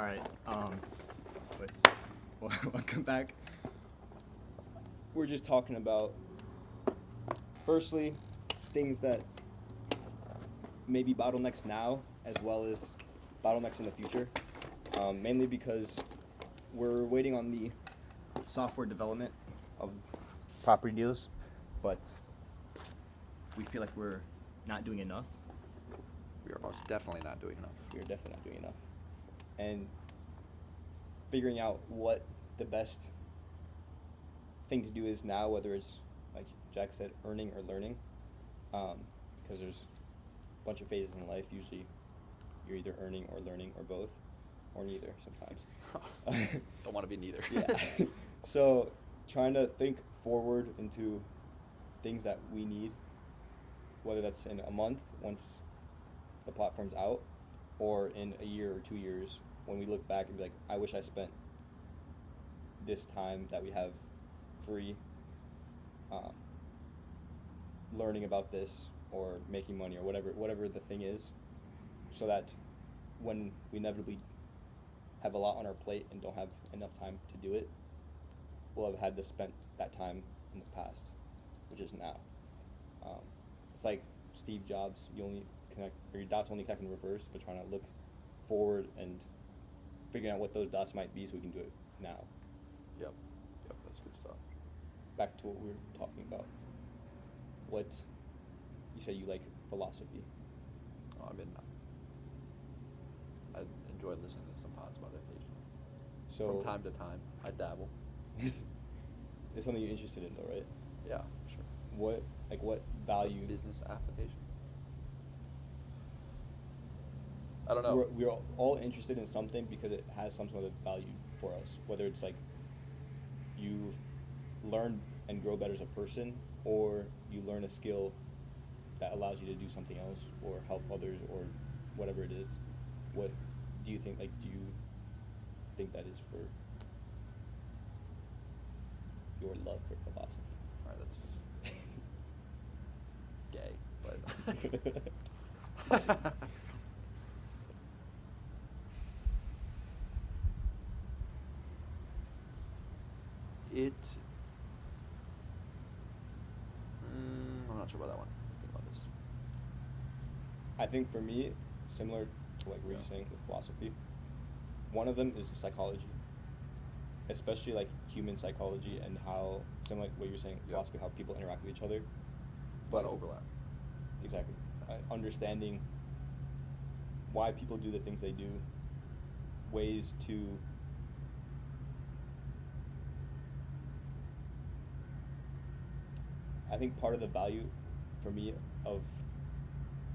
All right. Wait. Welcome back. We're just talking about, firstly, things that may be bottlenecks now, as well as bottlenecks in the future. Mainly because we're waiting on the software development of property deals, but we feel like we're not doing enough. We are most definitely not doing enough. We are definitely not doing enough. And figuring out what the best thing to do is now, whether it's, like Jack said, earning or learning, because there's a bunch of phases in life. Usually you're either earning or learning or both, or neither sometimes. Don't want to be neither. Yeah. So trying to think forward into things that we need, whether that's in a month once the platform's out, or in a year or 2 years when we look back and be like, I wish I spent this time that we have free learning about this or making money or whatever the thing is, so that when we inevitably have a lot on our plate and don't have enough time to do it, we'll have had to spend that time in the past, which is now. It's like Steve Jobs, your dots only connect in reverse, but trying to look forward and figuring out what those dots might be so we can do it now. Yep, that's good stuff. Back to what we were talking about. What you said, you like philosophy. I enjoy listening to some pods about it occasionally. So from time to time, I dabble. It's something you're interested in, though, right? Yeah, sure. What value? Business applications. I don't know. We're all interested in something because it has some sort of value for us. Whether it's like you learn and grow better as a person, or you learn a skill that allows you to do something else or help others or whatever it is. What do you think? Do you think that is for your love for philosophy? All right, that's gay, but I'm not sure about that one. Think about this. I think for me, similar to what you were saying with philosophy, one of them is psychology, especially like human psychology and how, similar to what you were saying, philosophy, how people interact with each other. A lot of overlap. Exactly. Understanding why people do the things they do, ways to I think part of the value for me of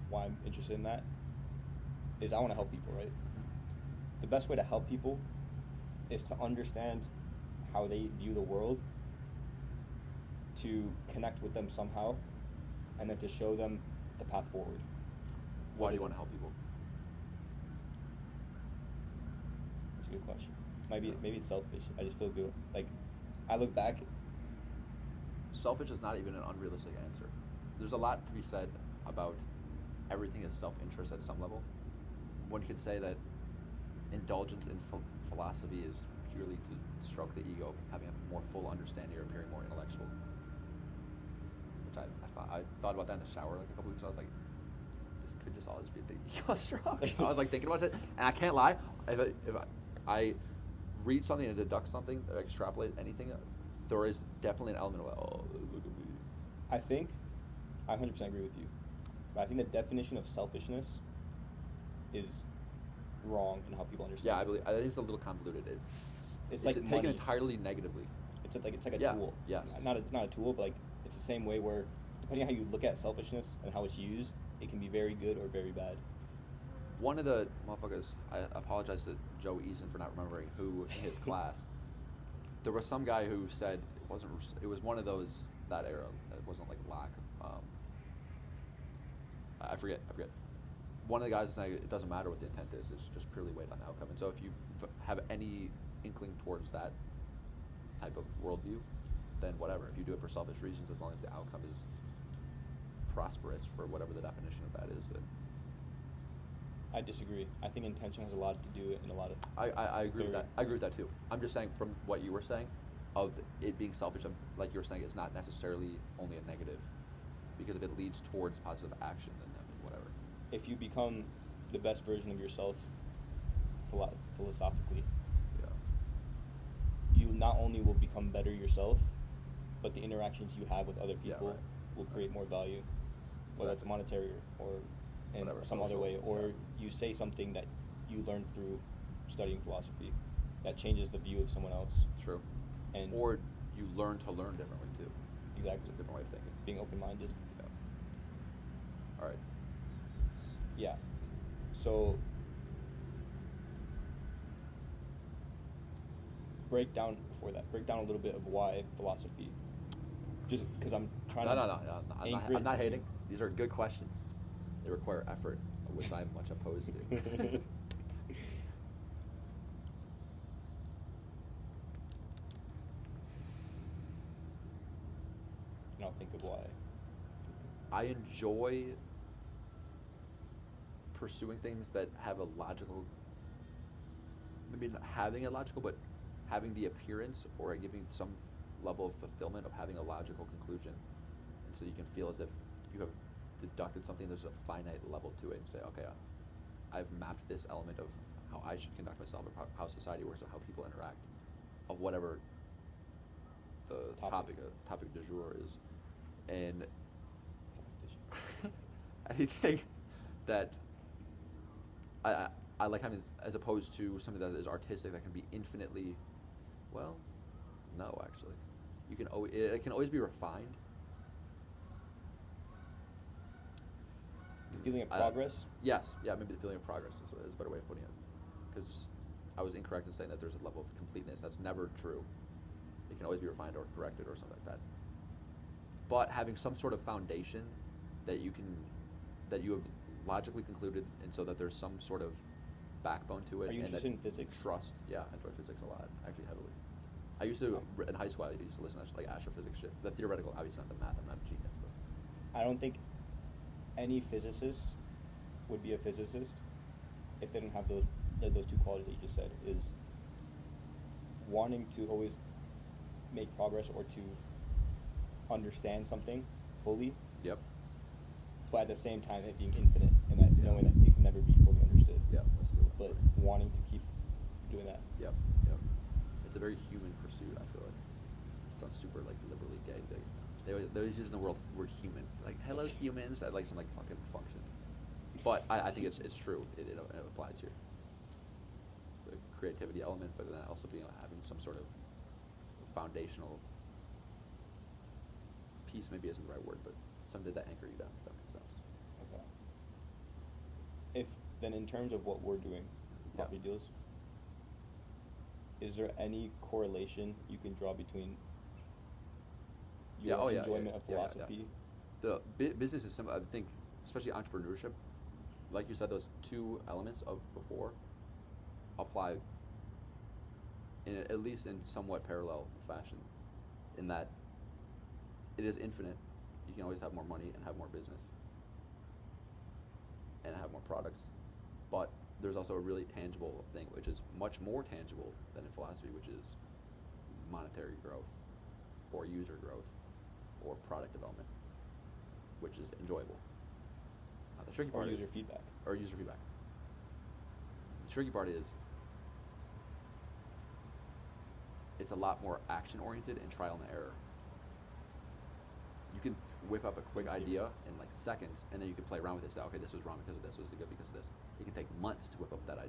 why I'm interested in that is I want to help people, right? The best way to help people is to understand how they view the world, to connect with them somehow, and then to show them the path forward. Why do you want to help people? That's a good question. Maybe it's selfish. I just feel good. Like, I look back. Selfish is not even an unrealistic answer. There's a lot to be said about everything is self-interest at some level. One could say that indulgence in philosophy is purely to stroke the ego, having a more full understanding or appearing more intellectual. Which I thought about that in the shower like a couple weeks ago. I was like, this could just all just be a big ego stroke. I was like thinking about it, and I can't lie. If I read something and deduct something, or extrapolate anything, there is definitely an element of like, oh, look at me. I think I 100% agree with you, but I think the definition of selfishness is wrong in how people understand. Yeah, I think it's a little convoluted. It's like taken entirely negatively. It's like a tool. Yes. Not a tool, but like it's the same way where depending on how you look at selfishness and how it's used, it can be very good or very bad. One of the motherfuckers, I apologize to Joe Eason for not remembering who in his class. There was some guy who said it was one of those that era. It wasn't like lack. I forget. One of the guys saying it doesn't matter what the intent is; it's just purely weight on outcome. And so, if you have any inkling towards that type of worldview, then whatever. If you do it for selfish reasons, as long as the outcome is prosperous for whatever the definition of that is, then I disagree. I think intention has a lot to do in a lot of. I agree with Very- that. I agree with that too. I'm just saying from what you were saying, of it being selfish, like you were saying, it's not necessarily only a negative, because if it leads towards positive action, then I mean, whatever. If you become the best version of yourself, philosophically, Yeah. you not only will become better yourself, but the interactions you have with other Yeah, people right. will create more value, whether it's Exactly. monetary or in Whatever, some other social, way, or yeah. you say something that you learned through studying philosophy that changes the view of someone else. True. And Or you learn to learn differently too. exactly, It's a different way of thinking. being open-minded. Yeah. All right. Yeah. So break down a little bit of why philosophy. Just because I'm trying No. to. I'm not hating. These are good questions. They require effort, which I'm much opposed to. And I'll think of why. I enjoy pursuing things that have a logical, maybe not having a logical, but having the appearance or giving some level of fulfillment of having a logical conclusion. And so you can feel as if you have deducted something, there's a finite level to it, and say, okay, I've mapped this element of how I should conduct myself, or how society works, or how people interact, of whatever the topic du jour is. And I think that I like having, as opposed to something that is artistic that can be infinitely, well, no, actually, you can always, it can always be refined. The feeling of progress. Yes, yeah, maybe the feeling of progress is a better way of putting it, because I was incorrect in saying that there's a level of completeness. That's never true. It can always be refined or corrected or something like that. But having some sort of foundation that you have logically concluded, and so that there's some sort of backbone to it. Are you and interested that in physics? Trust. Yeah, I enjoy physics a lot, actually heavily. I used to, in high school, I used to listen to like astrophysics shit. The theoretical, obviously not the math. I'm not a genius, but I don't think any physicist would be a physicist if they didn't have those two qualities that you just said. Is wanting to always make progress or to understand something fully. Yep. But at the same time, it being infinite and that knowing that it can never be fully understood. Yeah, that's a good one. But wanting to keep doing that. Yep. It's a very human pursuit, I feel like. It sounds super like liberally gay. They always use in the word human. Like, hello humans, at like some like fucking function. But I think it's true. It applies here. The creativity element, but then also being having some sort of foundational piece, maybe isn't the right word, but something that anchor you down, if that makes sense. Okay. If then, in terms of what we're doing, property deals, is there any correlation you can draw between your enjoyment of philosophy? The business is simple. I think, especially entrepreneurship, like you said, those two elements of before apply at least in somewhat parallel fashion, in that it is infinite. You can always have more money and have more business and have more products, but there's also a really tangible thing, which is much more tangible than in philosophy, which is monetary growth or user growth or product development, which is enjoyable. The tricky part or is user feedback. The tricky part is it's a lot more action oriented and trial and error. You can whip up a quick idea in like seconds, and then you can play around with it. Say, okay, this was wrong because of this. This was good because of this. It can take months to whip up that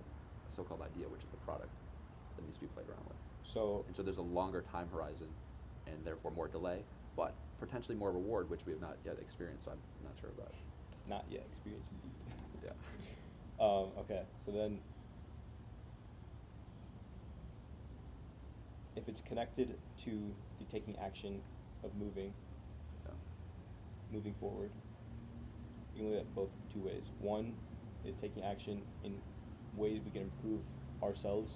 so-called idea, which is the product that needs to be played around with. So there's a longer time horizon, and therefore more delay, but potentially more reward, which we have not yet experienced. So I'm not sure about. Not yet experienced, indeed. Yeah. Okay, so then, if it's connected to the taking action of moving forward, you can look at both two ways. One is taking action in ways we can improve ourselves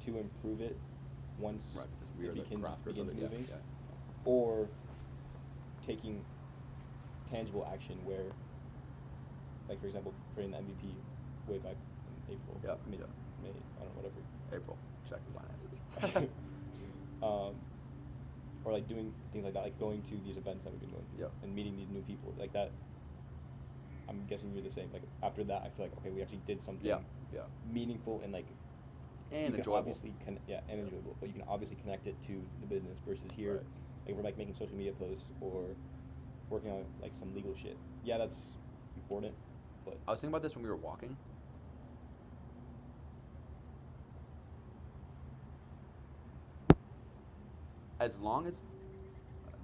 to improve it once Right, because we are it the crafters begins of it. moving, Yeah. or taking tangible action where, like for example, creating the MVP way back in April. Yeah, May, yeah. May, I don't know, whatever. April. Check the finances. Or like doing things like that, like going to these events that we've been going to, Yeah. and meeting these new people like that. I'm guessing you're the same. Like after that, I feel like okay, we actually did something Yeah. meaningful and like And you can enjoyable. obviously and enjoyable, but you can obviously connect it to the business versus here, Right. like we're like making social media posts or working on like some legal shit. Yeah, that's important, but I was thinking about this when we were walking.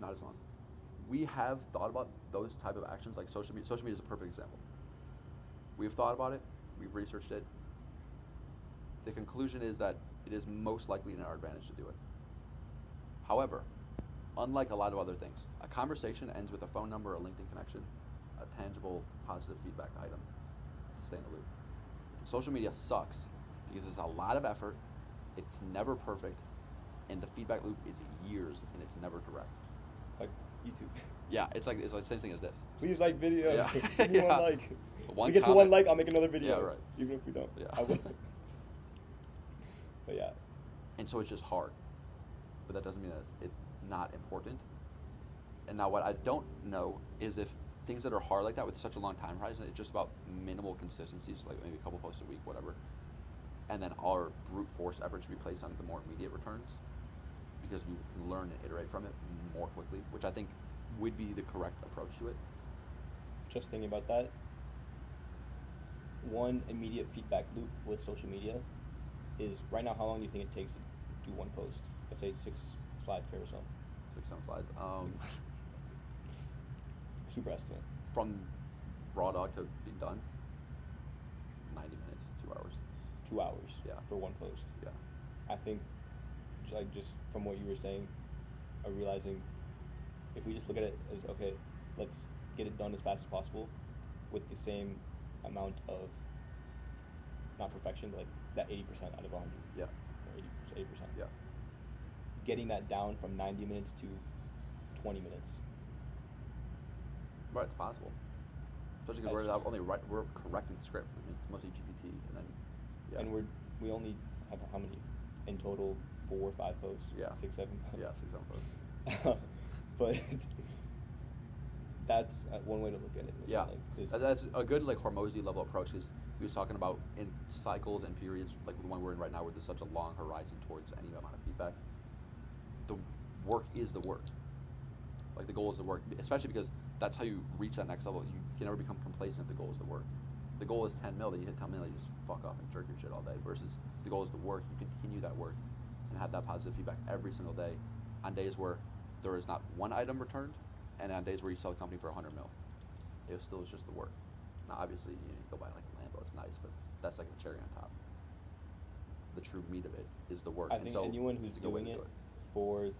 Not as long. We have thought about those type of actions, like social media. Social media is a perfect example. We've thought about it. We've researched it. The conclusion is that it is most likely in our advantage to do it. However, unlike a lot of other things, a conversation ends with a phone number, a LinkedIn connection, a tangible, positive feedback item to stay in the loop. Social media sucks because it's a lot of effort, it's never perfect, and the feedback loop is years and it's never direct. like YouTube. Yeah, it's like the same thing as this. Please like video. Yeah. Give me Yeah. one like. One we get to comment. 1 like, I'll make another video. Yeah, right. Even if we don't. Yeah. I will. But yeah. And so it's just hard. But that doesn't mean that it's not important. And now what I don't know is if things that are hard like that with such a long time horizon, it's just about minimal consistencies, like maybe a couple posts a week, whatever. And then our brute force effort should be placed on the more immediate returns because we can learn and iterate from it more quickly, which I think would be the correct approach to it. Just thinking about that. One immediate feedback loop with social media is right now. How long do you think it takes to do one post? Let's say 6-slide carousel. 6-7 slides. Super estimate. From raw dog to being done, 90 minutes, 2 hours. 2 hours. Yeah. For one post. Yeah. I think, like just from what you were saying, I'm realizing if we just look at it as okay, let's get it done as fast as possible, with the same amount of not perfection, but like that 80% out of 100. Yeah. Or 80%. Yeah. Getting that down from 90 minutes to 20 minutes. Right, it's possible. Especially because we're correcting the script. I mean, it's mostly GPT, and then And we only have how many in total? 4 or 5 posts. Yeah. 6, 7. Yeah, 6, 7 posts. But that's one way to look at it. Yeah, like, that's a good like Hormozy level approach because he was talking about in cycles and periods like the one we're in right now where there's such a long horizon towards any amount of feedback. The work is the work. Like the goal is the work, especially because that's how you reach that next level. You can never become complacent if the goal is the work. The goal is 10 mil, then you hit 10 mil, you just fuck off and jerk your shit all day. Versus the goal is the work. You continue that work and have that positive feedback every single day. On days where there is not one item returned, and on days where you sell the company for 100 mil, it still is just the work. Now, obviously, you go buy like a Lambo, it's nice, but that's like the cherry on top. The true meat of it is the work. I think anyone who's doing it for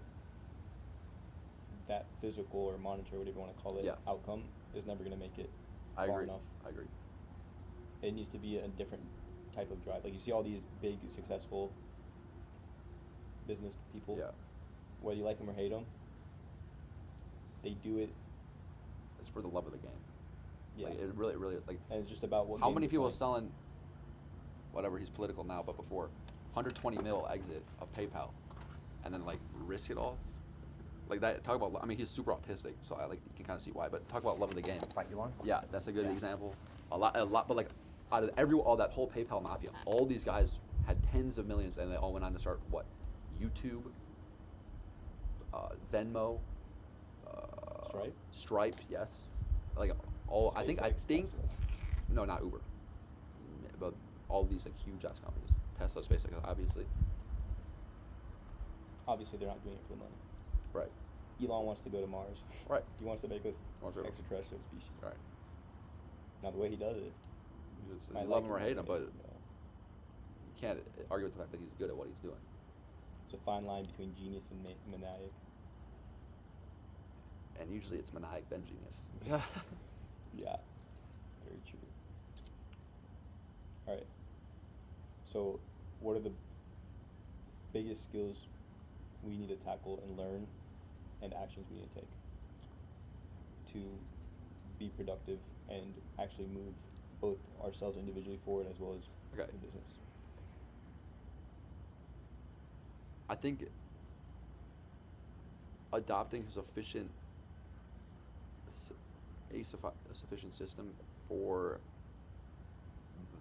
that physical or monetary, whatever you want to call it, outcome is never going to make it far enough. I agree. It needs to be a different type of drive. Like you see all these big, successful business people. Yeah. Whether you like them or hate them, they do it. It's for the love of the game. Yeah. Like, it really is. Like, and it's just about what. How many people are selling? Whatever, he's political now, but before, 120 mil exit of PayPal, and then like risk it all. Like that. Talk about. I mean, he's super autistic, so I like you can kind of see why. But talk about love of the game. Fight Elon? Yeah, that's a good example. A lot, but like out of all that whole PayPal mafia, all these guys had tens of millions, and they all went on to start what? YouTube, Venmo, Stripe, yes. Like all, I think, no, not Uber, but all these like huge ass companies, Tesla, SpaceX, obviously. Obviously, they're not doing it for the money. Right. Elon wants to go to Mars. Right. He wants to make us extraterrestrial species. Right. Now the way he does it, you love him or hate him, but you can't argue with the fact that he's good at what he's doing. It's a fine line between genius and maniac. And usually it's maniac then genius. Yeah, very true. All right. So, what are the biggest skills we need to tackle and learn, and actions we need to take to be productive and actually move both ourselves individually forward as well as Okay. the business. I think adopting a sufficient a sufficient system for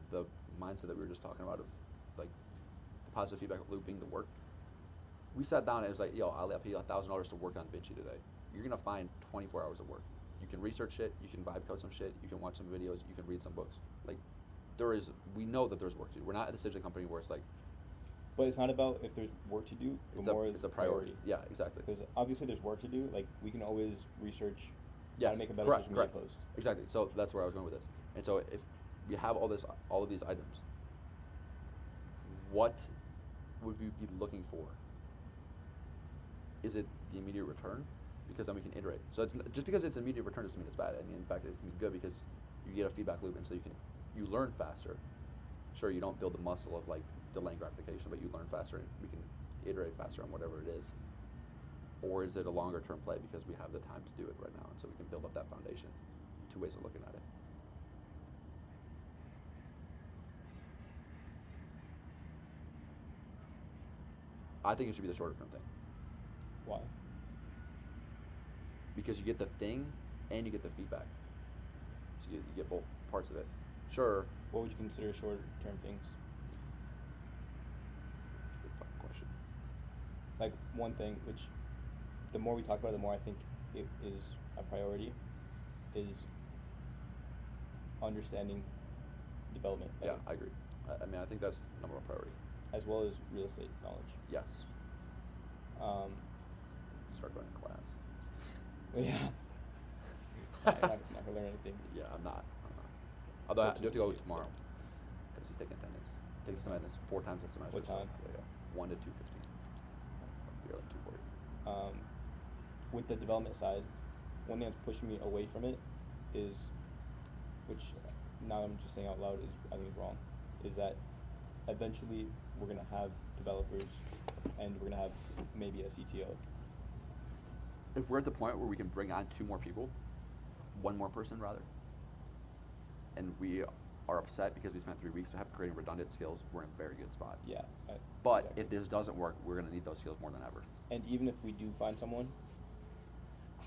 the mindset that we were just talking about of like the positive feedback loop being the work. We sat down and it was like, yo, I'll pay you $1,000 to work on Vinci today. You're gonna find 24 hours of work. You can research shit, you can vibe code some shit, you can watch some videos, you can read some books. Like we know that there's work to do. We're not at the stage of the company where it's like, But it's not about if there's work to do, but more it's a priority. Yeah, exactly. Because obviously there's work to do. Like we can always research how Yes, to make a better correct, social media correct. post. Exactly. So that's where I was going with this. And so if we have all of these items, what would we be looking for? Is it the immediate return? Because then we can iterate. So it's just because it's immediate return doesn't mean it's bad. I mean, in fact, it can be good because you get a feedback loop, and so you learn faster. Sure, you don't build the muscle of like delaying gratification, but you learn faster, and we can iterate faster on whatever it is. Or is it a longer term play because we have the time to do it right now, and so we can build up that foundation? Two ways of looking at it. I think it should be the shorter term thing. Why? Because you get the thing and you get the feedback. So you get both parts of it. Sure. What would you consider short-term things? That's a good fucking question. Like one thing, which the more we talk about it, the more I think it is a priority, is understanding development. Yeah, I agree. I mean, I think that's number one priority. As well as real estate knowledge. Yes. Um, Start going to class. yeah. I'm not gonna learn anything. Yeah, I'm not. Although I do have to go Fortunately, tomorrow because he's taking attendance. Takes attendance 4 times a semester. What time? So, yeah, 1 to 2:15. You're like 2:40. With the development side, one thing that's pushing me away from it is, which now I'm just saying out loud is I think is wrong, is that eventually we're gonna have developers and we're gonna have maybe a CTO. If we're at the point where we can bring on 2 more people, 1 more person rather, and we are upset because we spent 3 weeks creating redundant skills, we're in a very good spot. Yeah. But Exactly. if this doesn't work, we're going to need those skills more than ever. And even if we do find someone,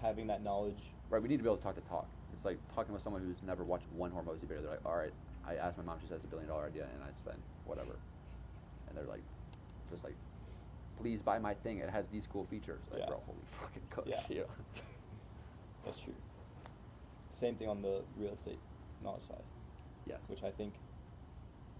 having that knowledge. Right, we need to be able to talk. It's like talking with someone who's never watched one Hormozy video. They're like, all right, I asked my mom, she says it's $1 billion idea, and I spent whatever. And they're like, just like, please buy my thing. It has these cool features. Like, Yeah. bro, holy fucking coach. Yeah. That's true. Same thing on the real estate knowledge side. Yes. Which I think.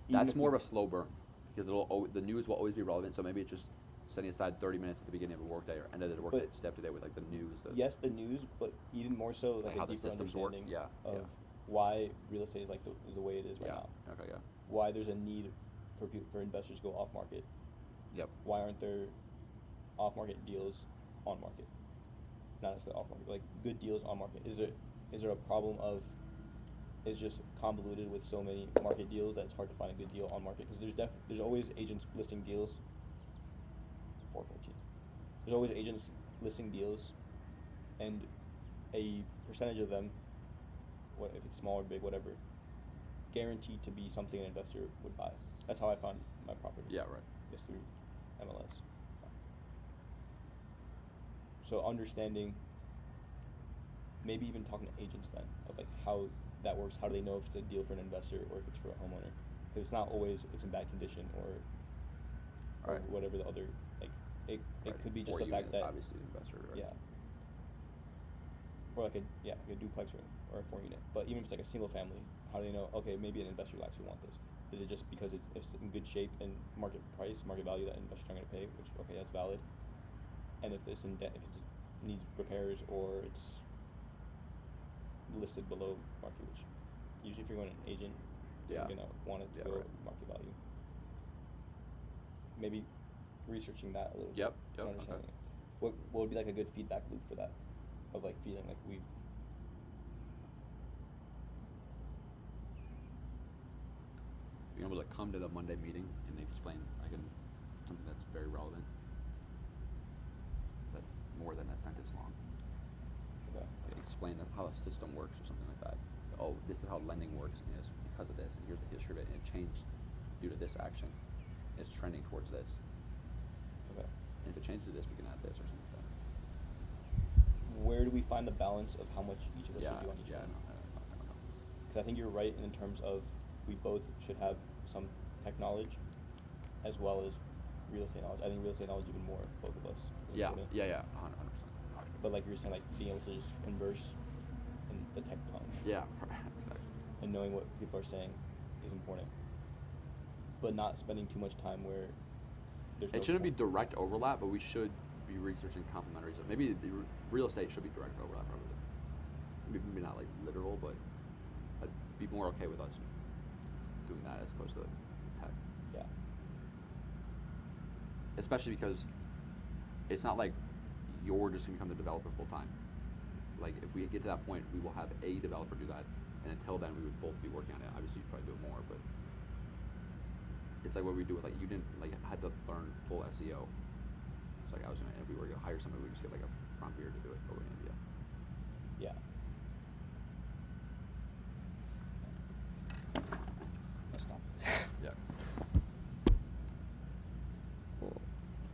That's more of a slow burn because the news will always be relevant. So maybe it's just setting aside 30 minutes at the beginning of a workday or end of the workday to stay up to date with like the news. Yes, the news, but even more so like how a the deeper systems work. understanding Yeah. of why real estate is like is the way it is right now. Okay. Yeah. Why there's a need for investors to go off market. Yep. Why aren't there off market deals on market? Not necessarily off market, but like good deals on market. Is there a problem of it's just convoluted with so many market deals that it's hard to find a good deal on market? Because there's always agents listing deals. 414. There's always agents listing deals, and a percentage of them, what if it's small or big, whatever, guaranteed to be something an investor would buy. That's how I found my property. Yeah. Right. It's through MLS. So understanding, maybe even talking to agents then of like how that works. How do they know if it's a deal for an investor or if it's for a homeowner? Because it's not always it's in bad condition or Right. whatever the other like it Right. could be just Or the fact that obviously the investor. Right? yeah. Or like a duplex or a 4 unit. But even if it's like a single family, how do they know? Okay, maybe an investor will actually want this. Is it just because it's in good shape and market price, market value that investors are going to pay? Which okay, that's valid. And if it's in debt, if it needs repairs or it's listed below market, which usually if you're going to an agent, Yeah. you're going to want it to go market value. Maybe researching that a little Yep. bit. Yep. Understanding Okay. it. What would be like a good feedback loop for that? Of like feeling like we've Being able to come to the Monday meeting and explain something that's very relevant. That's more than a sentence long. okay. Like explain how a system works or something like that. Oh, this is how lending works. And because of this, and here's the history of it, and it changed due to this action. It's trending towards this. Okay. And if it changes to this, we can add this or something like that. Where do we find the balance of how much each of us should do on each I one? know. Because I think you're right in terms of we both should have some tech knowledge as well as real estate knowledge. I think real estate knowledge even more, both of us. is important. 100%. But like you were saying, like being able to just converse in the tech tongue. Yeah, exactly. And knowing what people are saying is important. But not spending too much time where there's It shouldn't be direct overlap, but we should be researching complementaries. Maybe the real estate should be direct overlap, probably. Maybe not like literal, but I'd be more okay with us doing that as opposed to tech. Yeah. Especially because it's not like you're just going to become the developer full time. Like, if we get to that point, we will have a developer do that, and until then, we would both be working on it. Obviously, you'd probably do it more, but it's like what we do with, like, you didn't, like, had to learn full SEO. It's like, if we were going to hire somebody, we just get, like, a prompt beer to do it over in India. Yeah. Let's stop this. Yeah. Cool.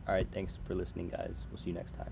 All right, thanks for listening, guys. We'll see you next time.